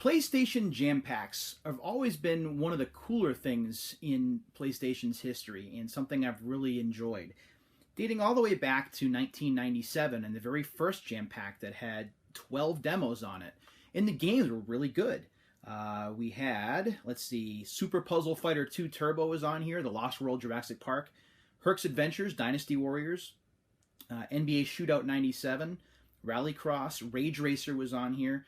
PlayStation Jam Packs have always been one of the cooler things in PlayStation's history and something I've really enjoyed. Dating all the way back to 1997 and the very first Jam Pack that had 12 demos on it. And the games were really good. We had, let's see, Super Puzzle Fighter 2 Turbo was on here, The Lost World Jurassic Park, Herc's Adventures, Dynasty Warriors, NBA Shootout 97, Rallycross, Rage Racer was on here.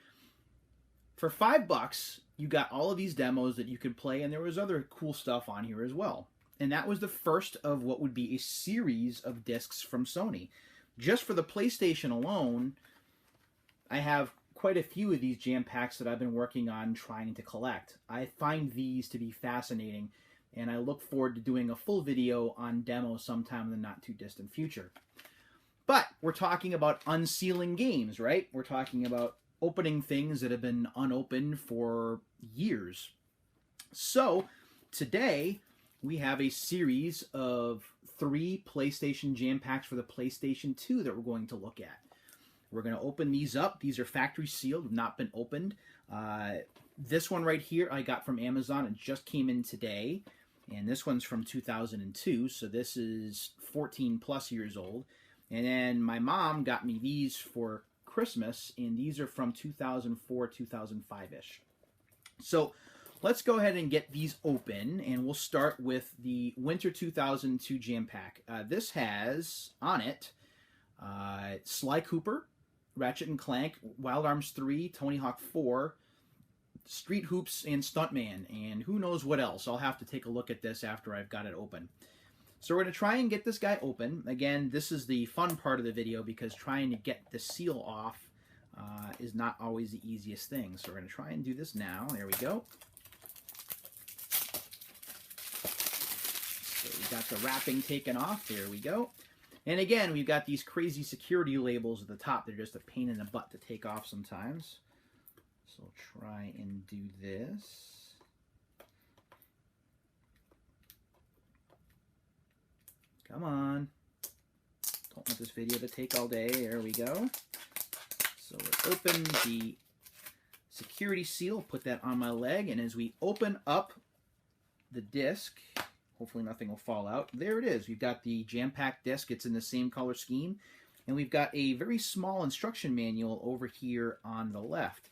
For $5, you got all of these demos that you could play, and there was other cool stuff on here as well. And that was the first of what would be a series of discs from Sony. Just for the PlayStation alone, I have quite a few of these jam packs that I've been working on trying to collect. I find these to be fascinating, and I look forward to doing a full video on demos sometime in the not too distant future. But we're talking about unsealing games, right? We're talking about opening things that have been unopened for years. So today we have a series of 3 PlayStation Jam Packs for the PlayStation 2 that we're going to look at. We're going to open these up. These are factory sealed, have not been opened. This one right here I got from Amazon. It just came in today. And this one's from 2002, so this is 14 plus years old. And then my mom got me these for Christmas, and these are from 2004, 2005-ish. So let's go ahead and get these open, and we'll start with the Winter 2002 Jam Pack. This has on it Sly Cooper, Ratchet & Clank, Wild Arms 3, Tony Hawk 4, Street Hoops, and Stuntman, and who knows what else. I'll have to take a look at this after I've got it open. So we're going to try and get this guy open. Again, this is the fun part of the video because trying to get the seal off is not always the easiest thing. So we're going to try and do this now. There we go. So we got the wrapping taken off. There we go. And again, we've got these crazy security labels at the top. They're just a pain in the butt to take off sometimes. So we'll try and do this. Come on. Don't want this video to take all day. There we go. So we'll open the security seal, put that on my leg, and as we open up the disc, hopefully nothing will fall out. There it is. We've got the Jam Pack disc. It's in the same color scheme. And we've got a very small instruction manual over here on the left.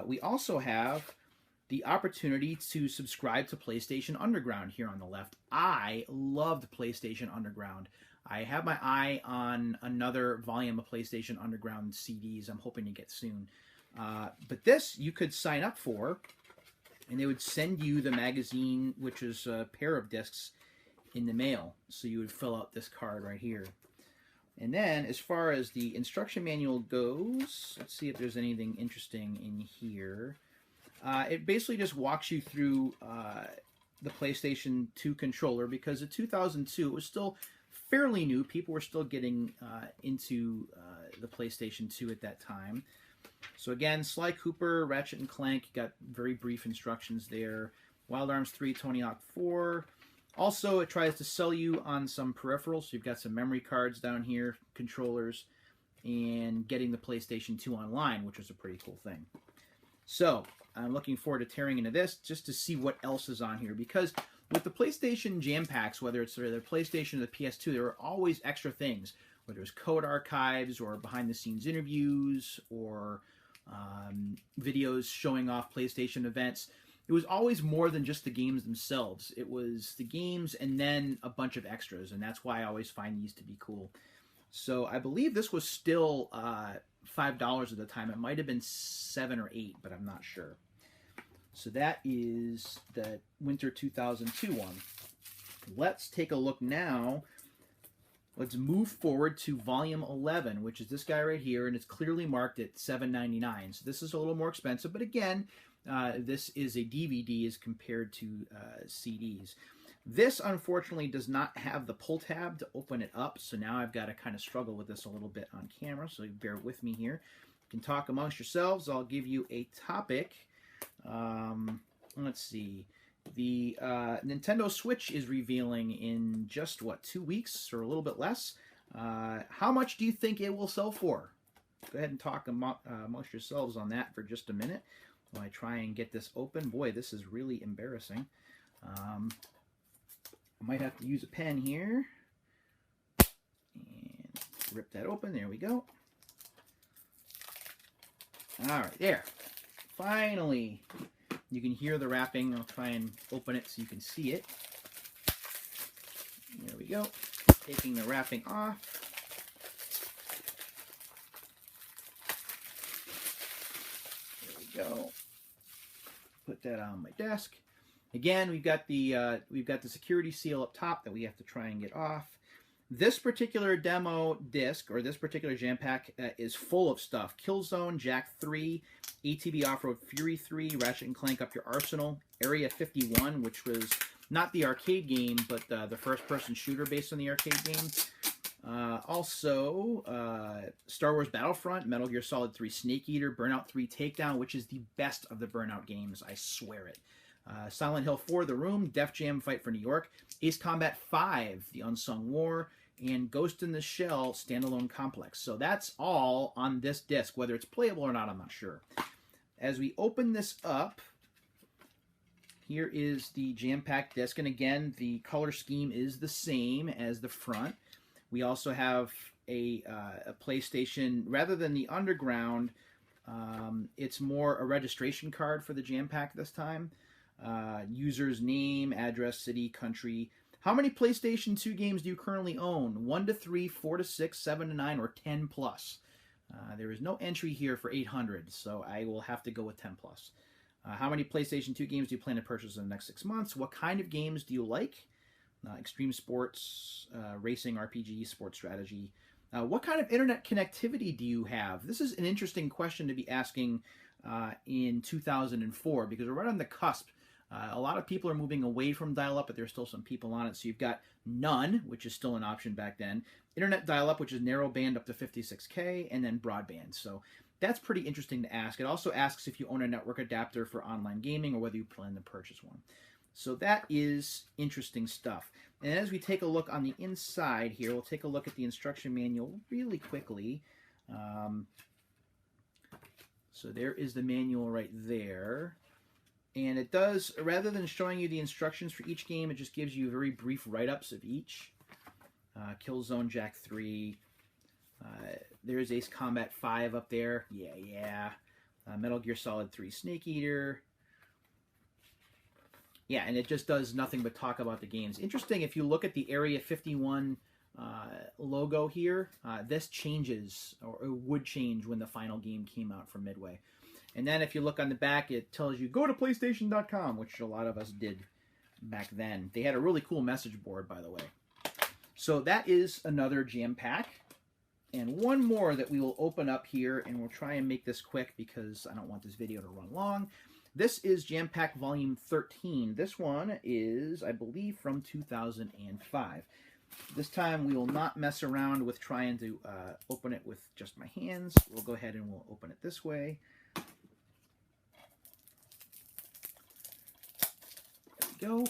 We also have the opportunity to subscribe to PlayStation Underground here on the left. I loved PlayStation Underground. I have my eye on another volume of PlayStation Underground CDs I'm hoping to get soon. But this you could sign up for, and they would send you the magazine, which is a pair of discs, in the mail. So you would fill out this card right here. And then as far as the instruction manual goes, let's see if there's anything interesting in here. It basically just walks you through the PlayStation 2 controller because in 2002 it was still fairly new. People were still getting into the PlayStation 2 at that time. So again, Sly Cooper, Ratchet & Clank, you got very brief instructions there. Wild Arms 3, Tony Hawk 4. Also, it tries to sell you on some peripherals. So you've got some memory cards down here, controllers, and getting the PlayStation 2 online, which was a pretty cool thing. So I'm looking forward to tearing into this just to see what else is on here. Because with the PlayStation Jam Packs, whether it's the PlayStation or the PS2, there are always extra things. Whether it's code archives or behind-the-scenes interviews or videos showing off PlayStation events. It was always more than just the games themselves. It was the games and then a bunch of extras. And that's why I always find these to be cool. So I believe this was still $5 at the time. It might have been $7 or $8, but I'm not sure. So that is the Winter 2002 one. Let's take a look now. Let's move forward to Volume 11, which is this guy right here, and it's clearly marked at $7.99. So this is a little more expensive, but again, this is a DVD as compared to CDs. This, unfortunately, does not have the pull tab to open it up, so now I've got to kind of struggle with this a little bit on camera, so bear with me here. You can talk amongst yourselves. I'll give you a topic. Let's see. The Nintendo Switch is revealing in just, 2 weeks or a little bit less. How much do you think it will sell for? Go ahead and talk amongst yourselves on that for just a minute. while I try and get this open. Boy, this is really embarrassing. I might have to use a pen here. And rip that open. There we go. All right, there. Finally, you can hear the wrapping. I'll try and open it so you can see it. There we go. Taking the wrapping off. There we go. Put that on my desk. Again, we've got the security seal up top that we have to try and get off. This particular demo disc, or this particular jam pack, is full of stuff. Killzone, Jak 3, ATV Off-Road Fury 3, Ratchet & Clank Up Your Arsenal, Area 51, which was not the arcade game, but the first-person shooter based on the arcade game. Also, Star Wars Battlefront, Metal Gear Solid 3 Snake Eater, Burnout 3 Takedown, which is the best of the Burnout games, I swear it. Silent Hill 4, The Room, Def Jam Fight for New York, Ace Combat 5, The Unsung War, and Ghost in the Shell Standalone Complex. So that's all on this disc. Whether it's playable or not, I'm not sure. As we open this up, here is the jam pack disc, and again, the color scheme is the same as the front. We also have a PlayStation, rather than the Underground, it's more a registration card for the jam pack this time. User's name, address, city, country. How many PlayStation 2 games do you currently own? 1 to 3, 4 to 6, 7 to 9, or 10 plus? There is no entry here for 800, so I will have to go with 10 plus. How many PlayStation 2 games do you plan to purchase in the next 6 months? What kind of games do you like? Extreme sports, racing, RPG, sports strategy. What kind of internet connectivity do you have? This is an interesting question to be asking in 2004, because we're right on the cusp. A lot of people are moving away from dial-up, but there's still some people on it. So you've got none, which is still an option back then. Internet dial-up, which is narrow band up to 56K, and then broadband. So that's pretty interesting to ask. It also asks if you own a network adapter for online gaming or whether you plan to purchase one. So that is interesting stuff. And as we take a look on the inside here, we'll take a look at the instruction manual really quickly. So there is the manual right there. And it does, rather than showing you the instructions for each game, it just gives you very brief write-ups of each. Killzone, Jak 3. There's Ace Combat 5 up there. Yeah. Metal Gear Solid 3 Snake Eater. Yeah, and it just does nothing but talk about the games. Interesting, if you look at the Area 51 logo here, this changes, or it would change when the final game came out from Midway. And then if you look on the back, it tells you, go to PlayStation.com, which a lot of us did back then. They had a really cool message board, by the way. So that is another jam pack. And one more that we will open up here, and we'll try and make this quick because I don't want this video to run long. This is Jam Pack Volume 13. This one is, I believe, from 2005. This time we will not mess around with trying to open it with just my hands. We'll go ahead and we'll open it this way. There we go.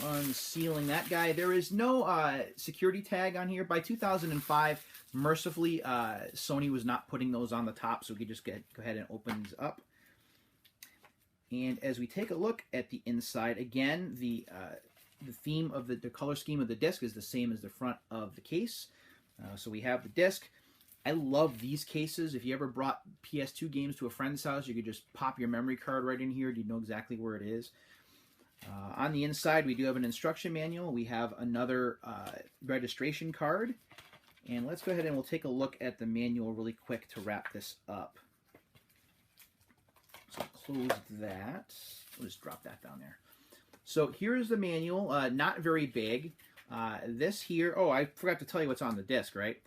Unsealing that guy. There is no security tag on here. By 2005, mercifully, Sony was not putting those on the top, so we could just go ahead and open these up. And as we take a look at the inside, again, the theme of the color scheme of the disc is the same as the front of the case. So we have the disc. I love these cases. If you ever brought PS2 games to a friend's house, you could just pop your memory card right in here. You know exactly where it is. On the inside, we do have an instruction manual. We have another registration card. And let's go ahead and we'll take a look at the manual really quick to wrap this up. So close that. We'll just drop that down there. So here's the manual. Not very big. This here, oh, I forgot to tell you what's on the disc, right?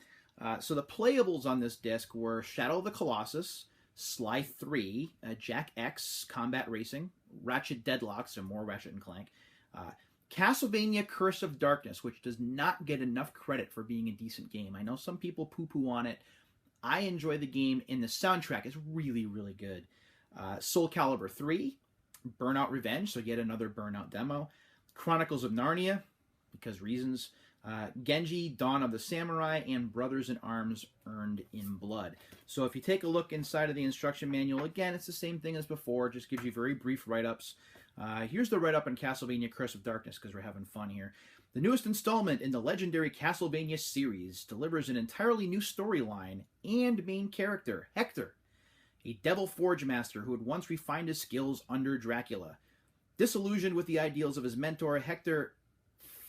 So the playables on this disc were Shadow of the Colossus, Sly 3, Jak X Combat Racing, Ratchet Deadlock, so more Ratchet and Clank, Castlevania Curse of Darkness, which does not get enough credit for being a decent game. I know some people poo-poo on it. I enjoy the game, and the soundtrack is really, really good. Soul Calibur 3, Burnout Revenge, so yet another Burnout demo, Chronicles of Narnia, because reasons, Genji, Dawn of the Samurai, and Brothers in Arms, Earned in Blood. So if you take a look inside of the instruction manual, again, it's the same thing as before. It just gives you very brief write-ups. Here's the write-up on Castlevania Curse of Darkness, because we're having fun here. The newest installment in the legendary Castlevania series delivers an entirely new storyline and main character, Hector, a devil forge master who had once refined his skills under Dracula. Disillusioned with the ideals of his mentor, Hector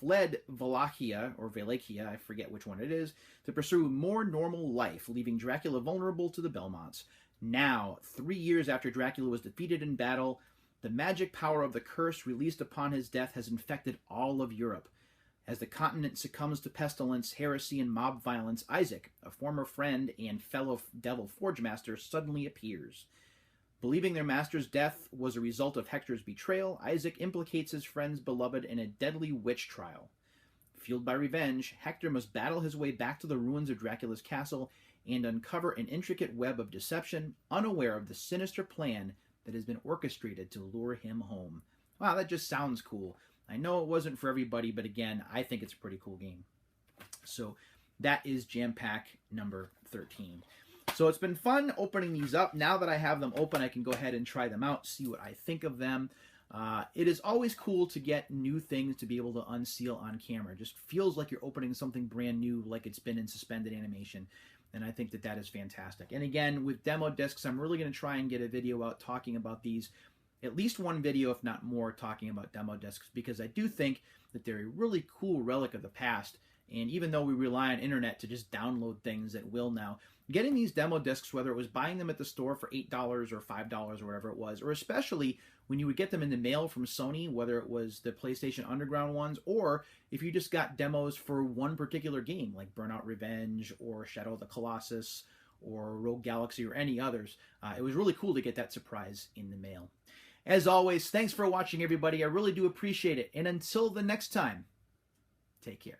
fled Wallachia, I forget which one it is, to pursue more normal life, leaving Dracula vulnerable to the Belmonts. Now, 3 years after Dracula was defeated in battle, the magic power of the curse released upon his death has infected all of Europe. As the continent succumbs to pestilence, heresy, and mob violence, Isaac, a former friend and fellow devil forge master, suddenly appears. Believing their master's death was a result of Hector's betrayal, Isaac implicates his friend's beloved in a deadly witch trial. Fueled by revenge, Hector must battle his way back to the ruins of Dracula's castle and uncover an intricate web of deception, unaware of the sinister plan that has been orchestrated to lure him home. Wow, that just sounds cool. I know it wasn't for everybody, but again, I think it's a pretty cool game. So that is Jam Pack number 13. So it's been fun opening these up. Now that I have them open, I can go ahead and try them out, see what I think of them. It is always cool to get new things to be able to unseal on camera. It just feels like you're opening something brand new, like it's been in suspended animation. And I think that that is fantastic. And again, with demo discs, I'm really going to try and get a video out talking about these. At least one video, if not more, talking about demo discs, because I do think that they're a really cool relic of the past. And even though we rely on internet to just download things at will now, getting these demo discs, whether it was buying them at the store for $8 or $5 or whatever it was, or especially when you would get them in the mail from Sony, whether it was the PlayStation Underground ones, or if you just got demos for one particular game, like Burnout Revenge or Shadow of the Colossus or Rogue Galaxy or any others, it was really cool to get that surprise in the mail. As always, thanks for watching, everybody. I really do appreciate it. And until the next time, take care.